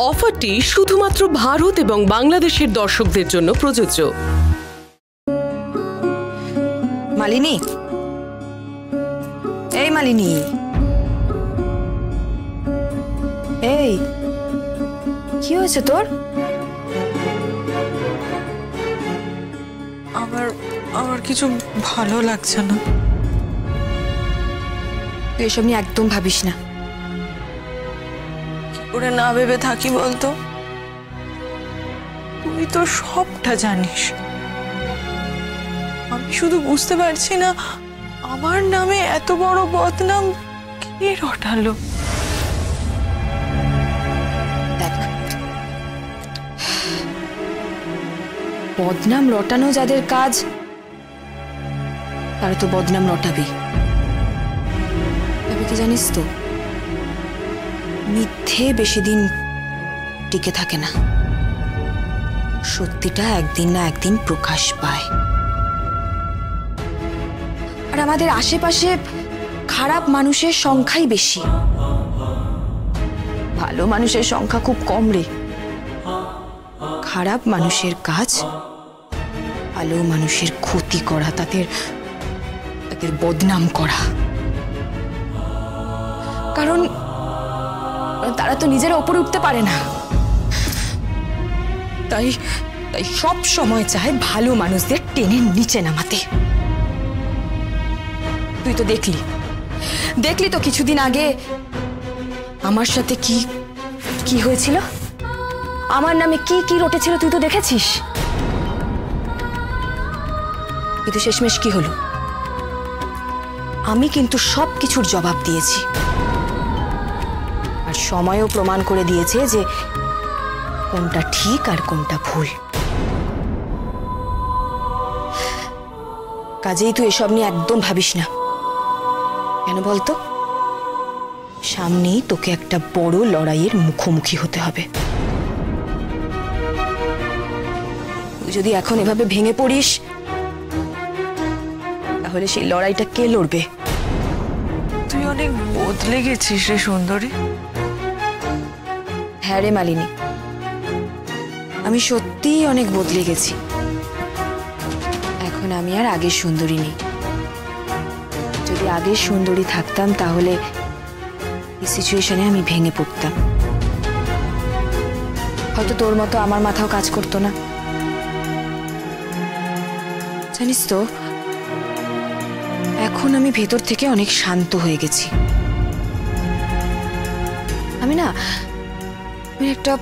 অফারটি শুধুমাত্র ভারত এবং বাংলাদেশের দর্শকদের জন্য প্রযোজ্য। মালিনী, এই মালিনী, এই কি হয়েছে তোর? আমার কিছু ভালো লাগছে না। তুই এসব নিয়ে একদম ভাবিস না। কি করে না ভেবে থাকি বলতো? তুই তো সবটা জানিস। আমি শুধু বুঝতে পারছি না আমার নামে এত বড় বদনাম কে রটালো। দেখ, বদনাম রটানো যাদের কাজ তারা তো বদনাম রটাবে। তবে কি জানিস তো, মিথ্যে বেশি দিন টিকে থাকে না, সত্যিটা একদিন না একদিন প্রকাশ পায়। আর আমাদের আশেপাশে খারাপ মানুষের সংখ্যাই বেশি, ভালো মানুষের সংখ্যা খুব কম রে। খারাপ মানুষের কাজ ভালো মানুষের ক্ষতি করা, তাদের বদনাম করা। কারণ তারা তো নিজেরা উপরে উঠতে পারে না, তাই সব সময় চায় ভালো মানুষদের টেনে নিচে নামাতে। তুই তো দেখলি তো কিছুদিন আগে আমার সাথে কি হয়েছিল, আমার নামে কি রটেছিল, তুই তো দেখেছিস। কিন্তু শেষমেশ কি হলো? আমি কিন্তু সবকিছুর জবাব দিয়েছি, আর সময়ও প্রমাণ করে দিয়েছে যে কোনটা ঠিক আর কোনটা ভুল। কাজেই তুই এসব নিয়ে একদম ভাবিস না। কেন বলতো? সামনেই তোকে একটা বড় লড়াইয়ের মুখোমুখি হতে হবে। তুই যদি এখন এভাবে ভেঙে পড়িস, তাহলে সেই লড়াইটা কে লড়বে? তুই অনেক বদলে গেছিস রে সুন্দরী। হ্যাঁ রে মালিনী, আমি সত্যিই অনেক বদলে গেছি। এখন আমি আর আগের সুন্দরী নেই। যদি আগের সুন্দরী থাকতাম তাহলে এই সিচুয়েশনে আমি ভেঙে পড়তাম। হয়তো তোর মতো আমার মাথাও কাজ করতো না। জানিস তো, এখন আমি ভেতর থেকে অনেক শান্ত হয়ে গেছি। আমি একটা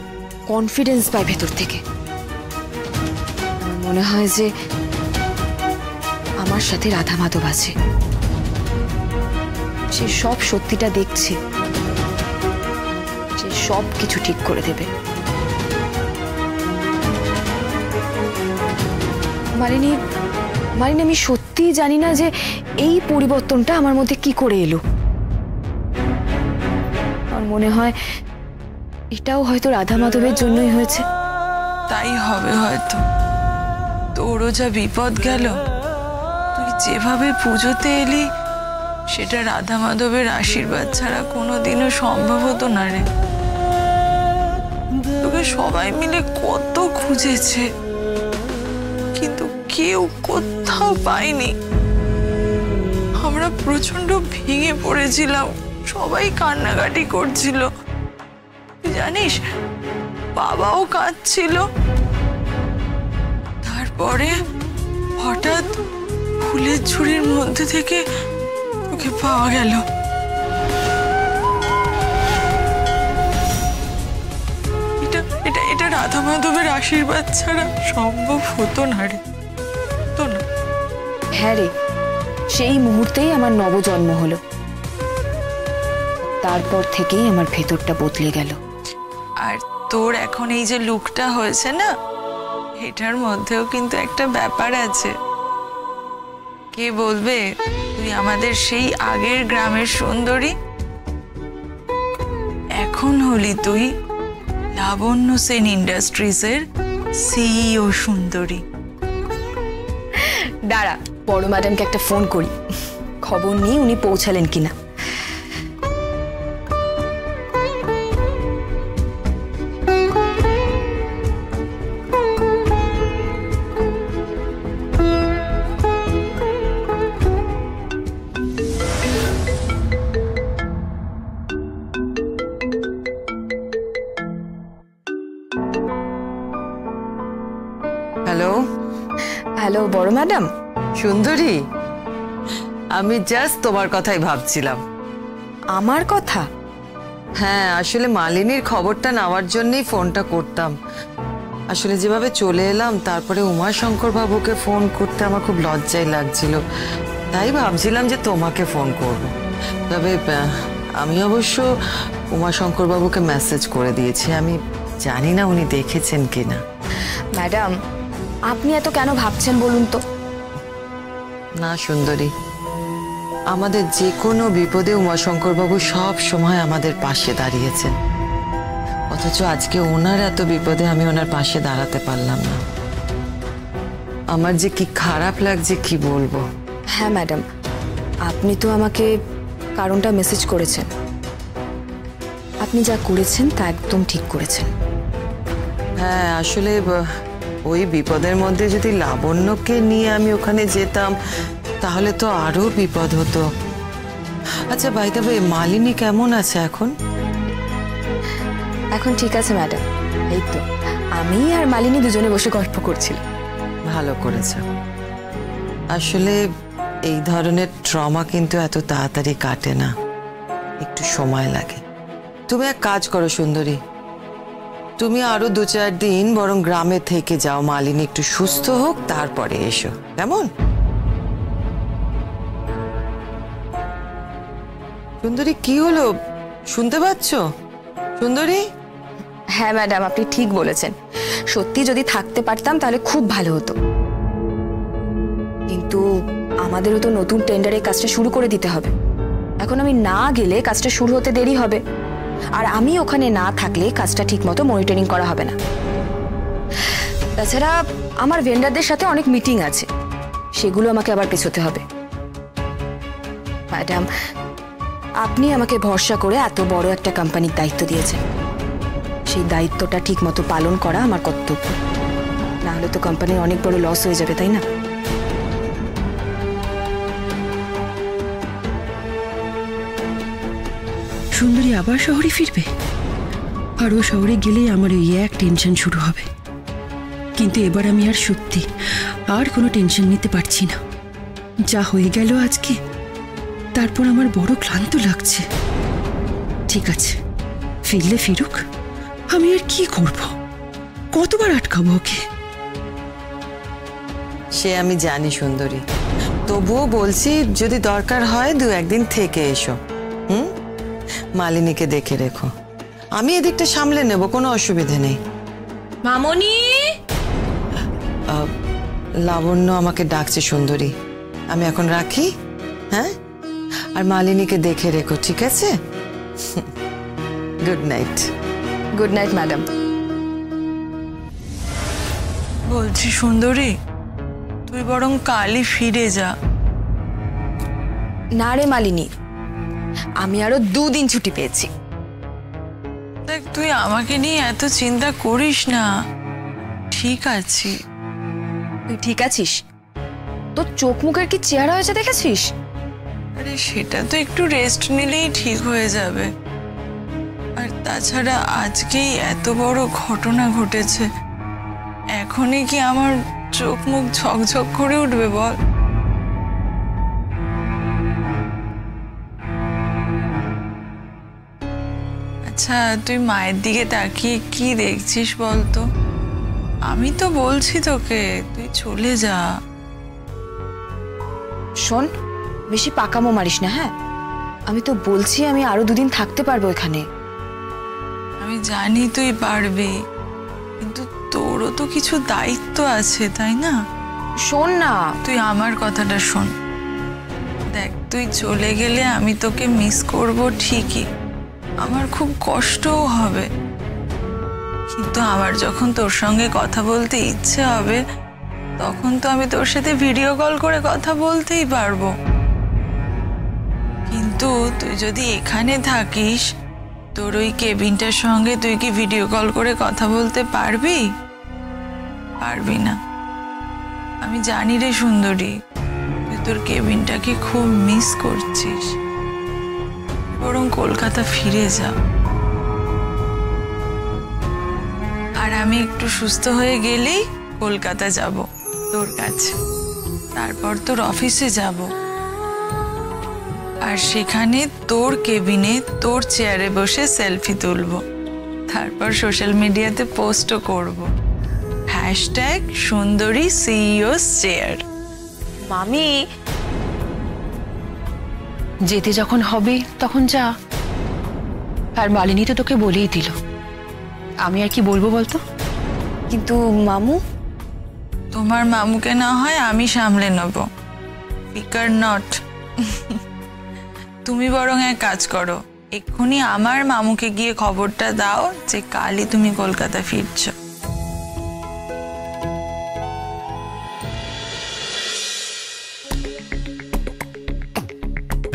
কনফিডেন্স পাই ভেতর থেকে। আমার মনে হয় যে আমার সাথে রাধা মাধব আছে, সে সব সত্যিটা দেখছে, সে সব কিছু ঠিক করে দেবে। মালিনী, আমি সত্যিই জানি না যে এই পরিবর্তনটা আমার মধ্যে কি করে এলো। আমার মনে হয় এটাও হয়তো রাধা মাধবের জন্যই হয়েছে। তাই হবে হয়তো। তোরও যা বিপদ গেল, তুই যেভাবে পুজোতে এলি সেটা রাধা মাধবের আশীর্বাদ ছাড়া কোনোদিনও সম্ভব হতো না রে। তোকে সবাই মিলে কত খুঁজেছে, কিন্তু কেউ কোথাও পায়নি। আমরা প্রচন্ড ভেঙে পড়েছিলাম, সবাই কান্নাকাটি করছিল। তুই জানিস, বাবাও কাঁদছিল। তারপরে হঠাৎ ফুলের ঝুড়ির মধ্যে থেকে ওকে পাওয়া গেল। এটা রাধা মাধবের আশীর্বাদ ছাড়া সম্ভব হতো না রে, হতো না। হ্যাঁ রে, সেই মুহূর্তেই আমার নবজন্ম হলো। তারপর থেকেই আমার ভেতরটা বদলে গেল। আর তোর এখন এই যে লুকটা হয়েছে না, এটার মধ্যেও কিন্তু একটা ব্যাপার আছে। কে বলবে তুই আমাদের সেই আগের গ্রামের সুন্দরী? এখন হলি তুই লাবণ্য সেন ইন্ডাস্ট্রিজের সিইও সুন্দরী। দাঁড়া, বড় ম্যাডামকে একটা ফোন করি, খবর নিয়ে উনি পৌঁছালেন কিনা। হ্যালো হ্যালো বড় ম্যাডাম। সুন্দরী, আমি জাস্ট তোমার কথাই ভাবছিলাম। আমার কথা? হ্যাঁ, আসলে মালিনীর খবরটা নেওয়ার জন্যই ফোনটা করতাম। আসলে যেভাবে চলে এলাম, তারপরে উমাশঙ্কর বাবুকে ফোন করতে আমার খুব লজ্জাই লাগছিল, তাই ভাবছিলাম যে তোমাকে ফোন করব। তবে আমি অবশ্য উমাশঙ্কর বাবুকে মেসেজ করে দিয়েছি, আমি জানি না উনি দেখেছেন কিনা। ম্যাডাম, আপনি এত কেন ভাবছেন বলুন তো? না সুন্দরী, আমাদের যে কোনো বিপদে উমাশঙ্কর বাবু সব সময় আমাদের পাশে দাঁড়িয়েছেন, অথচ আজকে ওনার এত বিপদে আমি ওনার পাশে দাঁড়াতে পারলাম না। আমার যে কি খারাপ লাগছে কি বলবো। হ্যাঁ ম্যাডাম, আপনি তো আমাকে কারণটা মেসেজ করেছেন। আপনি যা করেছেন তা একদম ঠিক করেছেন। হ্যাঁ, আসলে ওই বিপদের মধ্যে যদি লাবণ্যকে নিয়ে আমি ওখানে যেতাম, তাহলে তো আরো বিপদ হতো। আচ্ছা ভাই, তবে মালিনী কেমন আছে এখন? এখন ঠিক আছে ম্যাডাম, এই তো আমি আর মালিনী দুজনে বসে গল্প করছিলাম। ভালো করেছ। আসলে এই ধরনের ট্রমা কিন্তু এত তাড়াতাড়ি কাটে না, একটু সময় লাগে। তুমি এক কাজ করো সুন্দরী, তুমি আরো 2-4 দিন বরং গ্রামে থেকে যাও, মালিনী একটু সুস্থ হোক, তারপরে এসো, কেমন? সুন্দরী, কি হলো, শুনতে পাচ্ছ সুন্দরী? হ্যাঁ ম্যাডাম, আপনি ঠিক বলেছেন। সত্যি যদি থাকতে পারতাম তাহলে খুব ভালো হতো, কিন্তু আমাদেরও তো নতুন টেন্ডারে কাজটা শুরু করে দিতে হবে। এখন আমি না গেলে কাজটা শুরু হতে দেরি হবে, আর আমি ওখানে না থাকলে কাজটা ঠিক মতো মনিটরিং করা হবে না। তাছাড়া আমার ভেন্ডারদের সাথে অনেক মিটিং আছে, সেগুলো আমাকে আবার পেছোতে হবে। ম্যাডাম, আপনি আমাকে ভরসা করে এত বড় একটা কোম্পানির দায়িত্ব দিয়েছেন, সেই দায়িত্বটা ঠিক মতো পালন করা আমার কর্তব্য। না হলে তো কোম্পানির অনেক বড় লস হয়ে যাবে, তাই না? সুন্দরী আবার শহরে ফিরবে, আর ও শহরে গেলেই আমার ওই এক টেনশন শুরু হবে। কিন্তু এবার আমি আর সত্যি আর কোনো টেনশন নিতে পারছি না। যা হয়ে গেল আজকে, তারপর আমার বড় ক্লান্ত লাগছে। ঠিক আছে, ফিরলে ফিরুক, আমি আর কি করব? কতবার আটকাবো ওকে? সে আমি জানি সুন্দরী, তবুও বলছি যদি দরকার হয় 2-1 দিন থেকে এসো। মালিনীকে দেখে রেখো, আমি এদিকটা সামলে নেব, কোনো অসুবিধে নেই। মামনি, লাবণ্য আমাকে ডাকছে সুন্দরী, আমি এখন রাখি। হ্যাঁ, আর মালিনীকে দেখে রেখো, ঠিক আছে? Good night. Good night madam. বলছি সুন্দরী, তুই বরং কালই ফিরে যা। না রে মালিনী, আমি আরো 2 দিন ছুটি পেয়েছি। দেখ, তুই আমাকে নিয়ে এত চিন্তা করিস না, ঠিক আছি। তুই ঠিক আছিস? তোর চোখ মুখের কি চেহারা হয়েছে দেখেছিস? আরে সেটা তো একটু রেস্ট নিলেই ঠিক হয়ে যাবে। আর তাছাড়া আজকেই এত বড় ঘটনা ঘটেছে, এখনই কি আমার চোখ মুখ ঝকঝক করে উঠবে বল? আচ্ছা, তুই মায়ের দিকে তাকিয়ে কি দেখছিস বলতো? আমি তো বলছি তোকে, তুই চলে যা। শোন, বেশি পাকামো মারিস না। হ্যাঁ, আমি তো বলছি আমি আরো 2 দিন থাকতে পারবো এখানে। আমি জানি তুই পারবি, কিন্তু তোরও তো কিছু দায়িত্ব আছে, তাই না? শোন না, তুই আমার কথাটা শোন। দেখ, তুই চলে গেলে আমি তোকে মিস করব ঠিকই, আমার খুব কষ্টও হবে, কিন্তু আমার যখন তোর সঙ্গে কথা বলতে ইচ্ছে হবে, তখন তো আমি তোর সাথে ভিডিও কল করে কথা বলতেই পারবো। কিন্তু তুই যদি এখানে থাকিস, তোর ওই কেবিনটার সঙ্গে তুই কি ভিডিও কল করে কথা বলতে পারবি? পারবি না। আমি জানি রে সুন্দরী, তুই তোর কেবিনটাকে খুব মিস করছিস। বরং কলকাতা ফিরে যা, আর আমি একটু সুস্থ হয়ে গেলেই কলকাতা যাব তোর কাছে, তারপর তোর অফিসে যাব, আর সেখানে তোর কেবিনে তোর চেয়ারে বসে সেলফি তুলব, তারপর সোশ্যাল মিডিয়াতে পোস্টও করব, #সুন্দরী সিইওস চেয়ার। মামি, যেতে যখন হবে তখন যা। আর মালিনী তো তোকে বলেই দিল, আমি আর কি বলবো বলতো? কিন্তু মামু, তোমার মামুকে না হয় আমি সামলে নেব, ফিকার নট। তুমি বরং এক কাজ করো, এক্ষুনি আমার মামুকে গিয়ে খবরটা দাও যে কালই তুমি কলকাতা ফিরছো।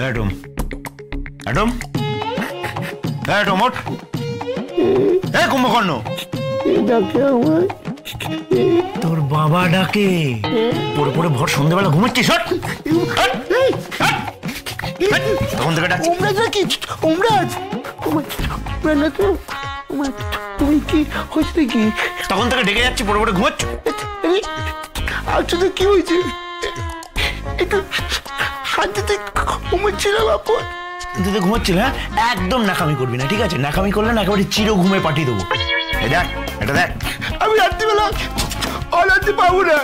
অ্যাডম, অ্যাডম, অ্যাডম, ওঠ। এই কুম্ভকর্ণ, তোর বাবা ডাকে। পরে পরে ভোর সন্ধ্যাবেলা ঘুমাচ্ছিস? তখন থেকে ডাকছি। তুমি কি হয়েছে কি? তখন থেকে ডেকে যাচ্ছি, পরে পরে ঘুমাচ্ছ। আসলে কি হয়েছে? একটু শান্তিতে ঘুমাচ্ছিলাম আপন। তুই তো ঘুমাচ্ছিল? হ্যাঁ, একদম নাকামি করবি না, ঠিক আছে? নাকামি করলে না একেবারে চির ঘুমে পাঠিয়ে দেবো। এই দেখ, এটা দেখ। আমি রাত্রিবেলা অলাতে পাবো না।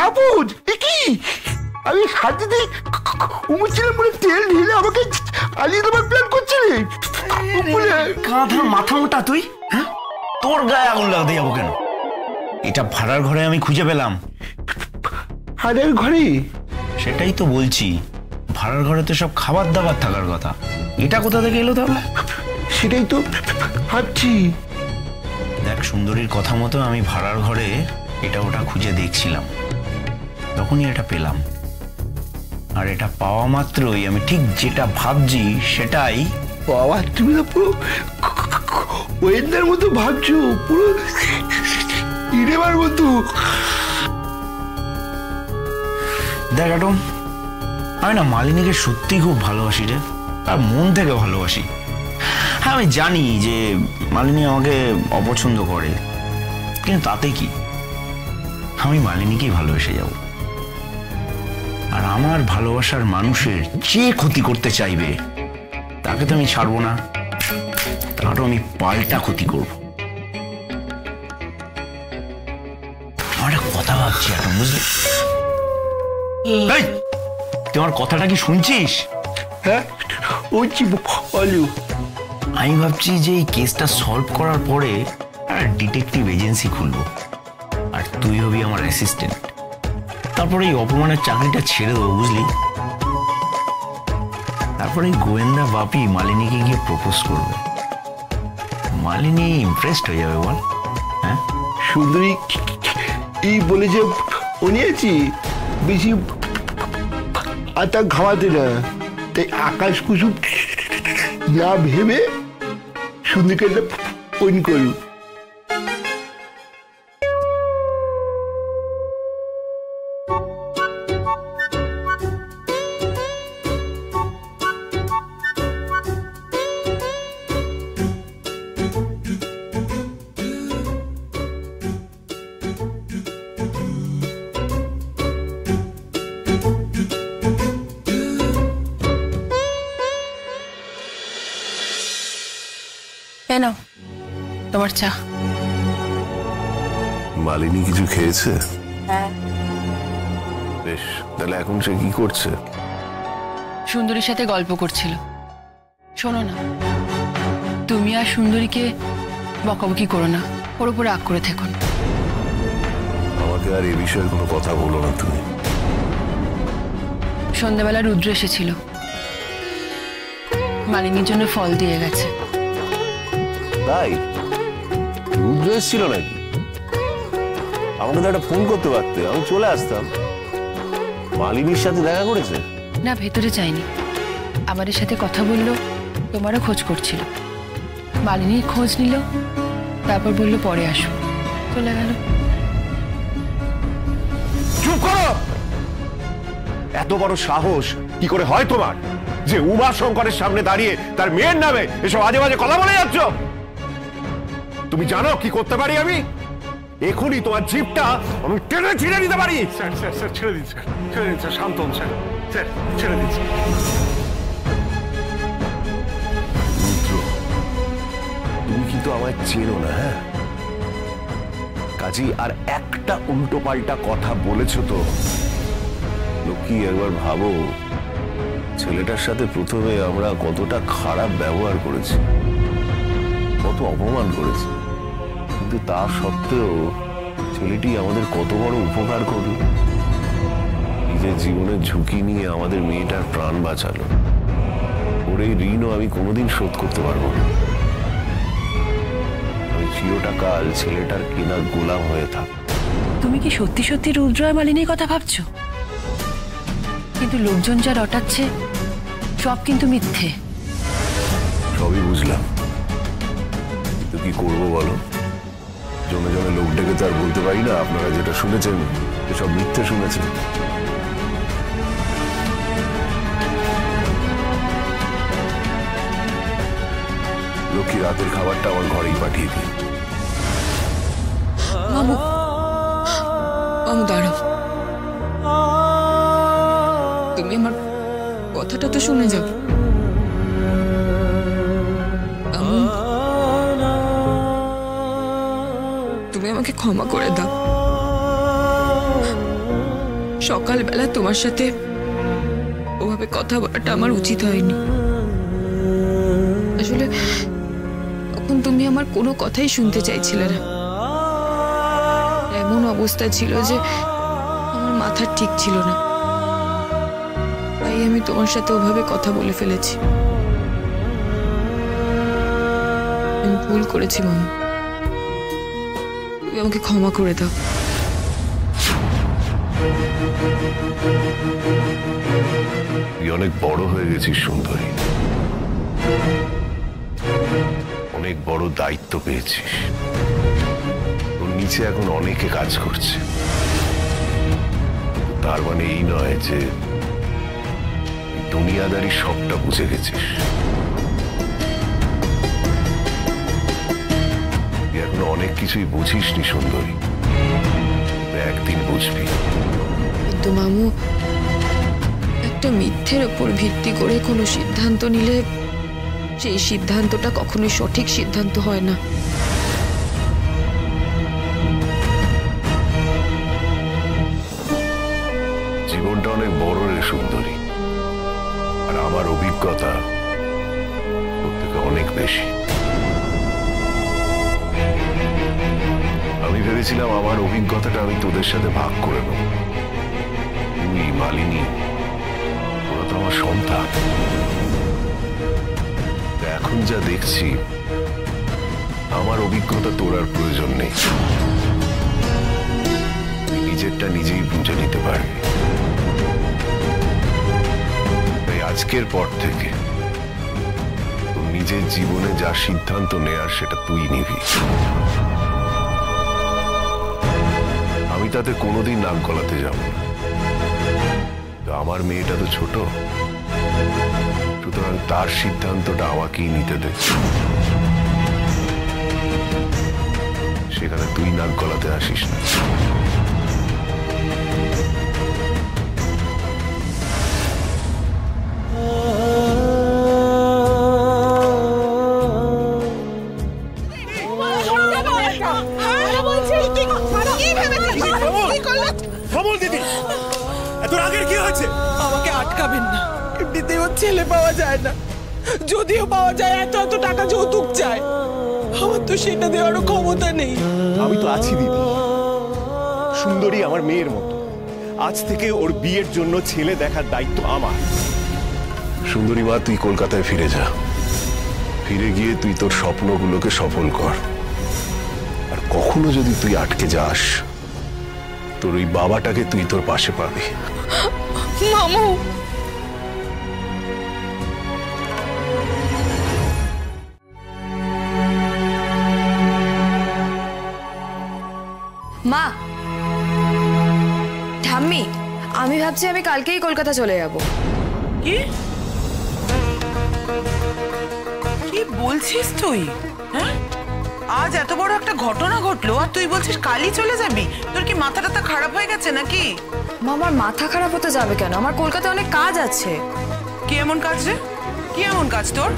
আপন কি আমি শান্তিতে ঘুমাচ্ছিলাম বলে তেল ঢেলে আমাকে আলিয়ে দেবার প্ল্যান করছিলি? কাঁধের মাথা মোটা তুই, হ্যাঁ? তোর গায়ে আগুন লাগাতে যাবো কেন? এটা ভাড়ার ঘরে আমি খুঁজে পেলাম। ভাড়ার ঘরে? সেটাই তো বলছি, ভাড়ার ঘরে তো সব খাবার দাবার থাকার কথা, এটা কোথা থেকে এলো তাহলে? সেটাই তো ভাবছি। দেখ, সুন্দরীর কথা মতো আমি ভাড়ার ঘরে এটা ওটা খুঁজে দেখছিলাম, তখনই এটা পেলাম। আর এটা পাওয়া মাত্রই আমি ঠিক যেটা ভাবছি সেটাই। বাবা, তুমি তো পুরো ওয়েন্দার মতো ভাবছো, পুরো ইরেবার মতো। দেখ অ্যাডম, আমি না মালিনীকে সত্যি খুব ভালোবাসি রে, আর মন থেকে ভালোবাসি। হ্যাঁ, আমি জানি যে মালিনী আমাকে অপছন্দ করে, কিন্তু তাতে কি, আমি মালিনীকেই ভালোবেসে যাব। আর আমার ভালোবাসার মানুষের যে ক্ষতি করতে চাইবে তাকে তো আমি ছাড়বো না, তারও আমি পাল্টা ক্ষতি করব। আমার একটা কথা ভাবছি এখন, বুঝলি? তোমার কথাটা কি শুনছিস? হ্যাঁ, আমি ভাবছি যে এই কেসটা সলভ করার পরে একটা ডিটেকটিভ এজেন্সি খুলবো, আর তুই হবি আমার অ্যাসিস্ট্যান্ট। তারপরে এই অপমানের চাকরিটা ছেড়ে দেবো, বুঝলি? তারপরে এই গোয়েন্দা বাপি মালিনীকে গিয়ে প্রপোজ করবে, মালিনী ইমপ্রেসড হয়ে যাবে, বল? হ্যাঁ, সুন্দরী এই বলে যে উনিয়েছি বেশি আটা খাওয়াতে না, তাই আকাশ কুসুম না ভেবে সুন্দরীকে ফোন করু। নাও তোমার চা। মালিনী কিছু খেয়েছে? বেশ, তাহলে এখন সে কি করছে? সুন্দরীর সাথে গল্প করছিল। শোনো না, তুমি আর সুন্দরীকে বকাবকি করো না, ওর উপরে রাগ করে থেকো না। আমাকে আর এ বিষয়ে কোনো কথা বলো না তুমি। সন্ধ্যাবেলা রুদ্র এসেছিল, মালিনীর জন্য ফল দিয়ে গেছে। তাই? রুদ্র এসেছিল নাকি? আমাকে তো একটা ফোন করতে পারতে, আমি চলে আসতাম। মালিনীর সাথে দেখা করেছে? না, ভেতরে যায়নি, আমাদের সাথে কথা বললো, তোমারও খোঁজ করছিল। মালিনীর খোঁজ নিল, তারপর বললো পরে আসো, চলে গেল। চুপ করো! এত বড় সাহস কি করে হয় তোমার যে উমা শঙ্করের সামনে দাঁড়িয়ে তার মেয়ের নামে এসব আজে বাজে কথা বলে যাচ্ছ? তুমি জানো কি করতে পারি আমি? এখনই তোমার জিভটা আমি টেনে ছিঁড়ে দিতে পারি। স্যার স্যার স্যার ছেড়ে দিন স্যার, ছেড়ে দিন স্যার, শান্ত হন স্যার, স্যার ছেড়ে দিন স্যার। রুদ্র, তুমি কিন্তু আমায় চেনো না, হ্যাঁ? কাজী আর একটা উল্টো পাল্টা কথা বলেছো তো লক্ষ্মী, একবার ভাবো ছেলেটার সাথে প্রথমে আমরা কতটা খারাপ ব্যবহার করেছি, কত অপমান করেছি, কিন্তু তা সত্ত্বেও ছেলেটি আমাদের কত বড় উপকার করলো। নিজের জীবনের ঝুঁকি নিয়ে আমাদের মেয়েটার প্রাণ বাঁচালো। ওর এই ঋণও আমি কোনোদিন শোধ করতে পারবো না। আমি চিরটা কাল ছেলেটার কেনা গোলাম হয়ে থাক। তুমি কি সত্যি সত্যি রুদ্র আর মালিনীর কথা ভাবছো? কিন্তু লোকজন যা রটাচ্ছে সব কিন্তু মিথ্যে। সবই বুঝলাম, কিন্তু কি করবো বলো? জনে জনে লোক ডেকে তো আর বলতে পারি না আপনারা যেটা শুনেছেন সব মিথ্যে শুনেছেন। লক্ষ্মী, রাতের খাবারটা আমার ঘরেই পাঠিয়ে দিই। মামু, মামু দাঁড়াও, তুমি আমার কথাটা তো শুনে যাও। তুমি আমাকে ক্ষমা করে দাও। সকালবেলা তোমার সাথে ওভাবে কথা বলাটা আমার উচিত হয়নি। আসলে তখন তুমি আমার কোনো কথাই শুনতে চাইছিলে না। এমন অবস্থা ছিল যে আমার মাথা ঠিক ছিল না, তাই আমি তোমার সাথে ওভাবে কথা বলে ফেলেছি। আমি ভুল করেছি মামু, তুমি আমাকে ক্ষমা করে দাও। তুই অনেক বড় হয়ে গেছিস সুন্দরী, অনেক বড় দায়িত্ব পেয়েছিস। তোর নিচে এখন অনেকে কাজ করছে, তার মানে এই নয় যে দুনিয়াদারি সবটা বুঝে গেছিস। এখনো অনেক কিছুই বুঝিসনি সুন্দরী, একদিন বুঝবি। কিন্তু মামু, একটা মিথ্যের ওপর ভিত্তি করে কোনো সিদ্ধান্ত নিলে সেই সিদ্ধান্তটা কখনোই সঠিক সিদ্ধান্ত হয় না। জীবনটা অনেক বড় রে সুন্দরী, আর আমার অভিজ্ঞতা ওর থেকে অনেক বেশি। আমি ভেবেছিলাম আমার অভিজ্ঞতাটা আমি তোদের সাথে ভাগ করে নেব। তুই, মালিনী, ওরা তো আমার সন্তান। এখন যা দেখছি আমার অভিজ্ঞতা তোর আর প্রয়োজন নেই। নিজেরটা নিজেই বুঝে নিতে পারবি। তাই আজকের পর থেকে তোর নিজের জীবনে যা সিদ্ধান্ত নেয়ার সেটা তুই নিবি। আমি তাতে কোনোদিন নাক গলাতে যাব না। আমার মেয়েটা তো ছোট, সুতরাং তার সিদ্ধান্তটা আমাকেই নিতে দে। সেখানে তুই নাক গলাতে আসিস না। আমাকে আটকাবেন না, এমনিতেও ছেলে পাওয়া যায় না, যদিও পাওয়া যায় এত এত টাকা যৌতুক চায়। আমার তো সেটা দেওয়ারও ক্ষমতা নেই। আমি তো আছি দিদি, সুন্দরী আমার মেয়ের মতো। আজ থেকে ওর বিয়ের জন্য ছেলে দেখার দায়িত্ব আমার। সুন্দরী মা, তুই কলকাতায় ফিরে যা। ফিরে গিয়ে তুই তোর স্বপ্নগুলোকে সফল কর। আর কখনো যদি তুই আটকে যাস, তোর ওই বাবাটাকে তুই তোর পাশে পাবি। মামু, মা, ঠাম্মি, আমি ভাবছি আমি কালকেই কলকাতা চলে যাব। কি কি বলছিস তুই? হ্যাঁ, আজ এত বড় একটা ঘটনা ঘটলো আর তুই বলছিস কালই চলে যাবি? তোর কি মাথাটা খারাপ হয়ে গেছে নাকি? মা, আমার মাথা খারাপ হতে যাবে কেন? আমার কলকাতায় অনেক কাজ আছে। কি এমন কাজ রে? কি এমন কাজ তোর?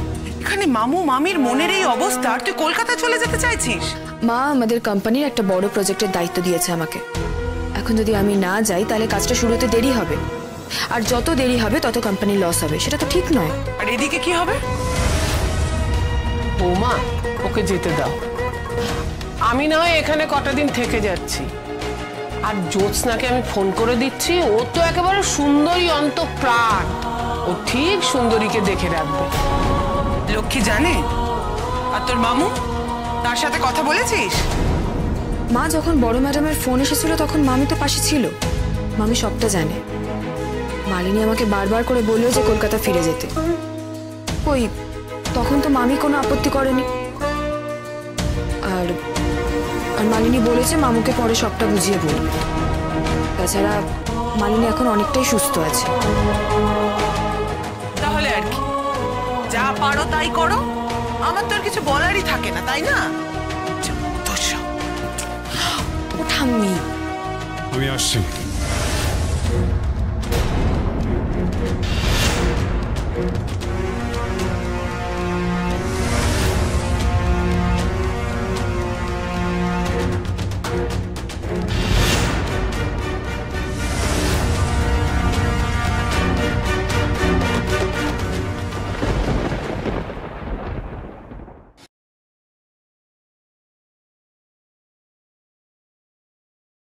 এখানে মামু মামির মনের এই অবস্থা আর তুই কলকাতা চলে যেতে চাইছিস? মা, আমাদের কোম্পানির একটা বড় প্রজেক্টের দায়িত্ব দিয়েছে আমাকে। এখন যদি আমি না যাই তাহলে কাজটা শুরু হতে দেরি হবে, আর যত দেরি হবে তত কোম্পানির লস হবে, সেটা তো ঠিক নয়। আর এদিকে কি হবে? বৌমা, ওকে যেতে দাও। আমি না হয় এখানে কটা দিন থেকে যাচ্ছি। আর জ্যোৎস্নাকে আমি ফোন করে দিচ্ছি, ও তো একেবারে সুন্দরী অন্তঃপ্রাণ, ও ঠিক সুন্দরীকে দেখে রাখবে। লক্ষ্মী জানে? আর তোর মামু, তার সাথে কথা বলেছিস? মা, যখন বড় ম্যাডামের ফোন এসেছিল তখন মামি তো পাশে ছিল, মামি সবটা জানে। মালিনী আমাকে বারবার করে বললো যে কলকাতা ফিরে যেতে। কই, তখন তো মামি কোনো আপত্তি করেনি। আর মালিনী বলেছে মামুকে পরে সবটা বুঝিয়ে বলবে। তাছাড়া মালিনী এখন অনেকটাই সুস্থ আছে। তাহলে আর কি, যা পারো তাই করো, আমার তো আর কিছু বলারই থাকে না, তাই না? ঠাম্মি, আমি আসছি।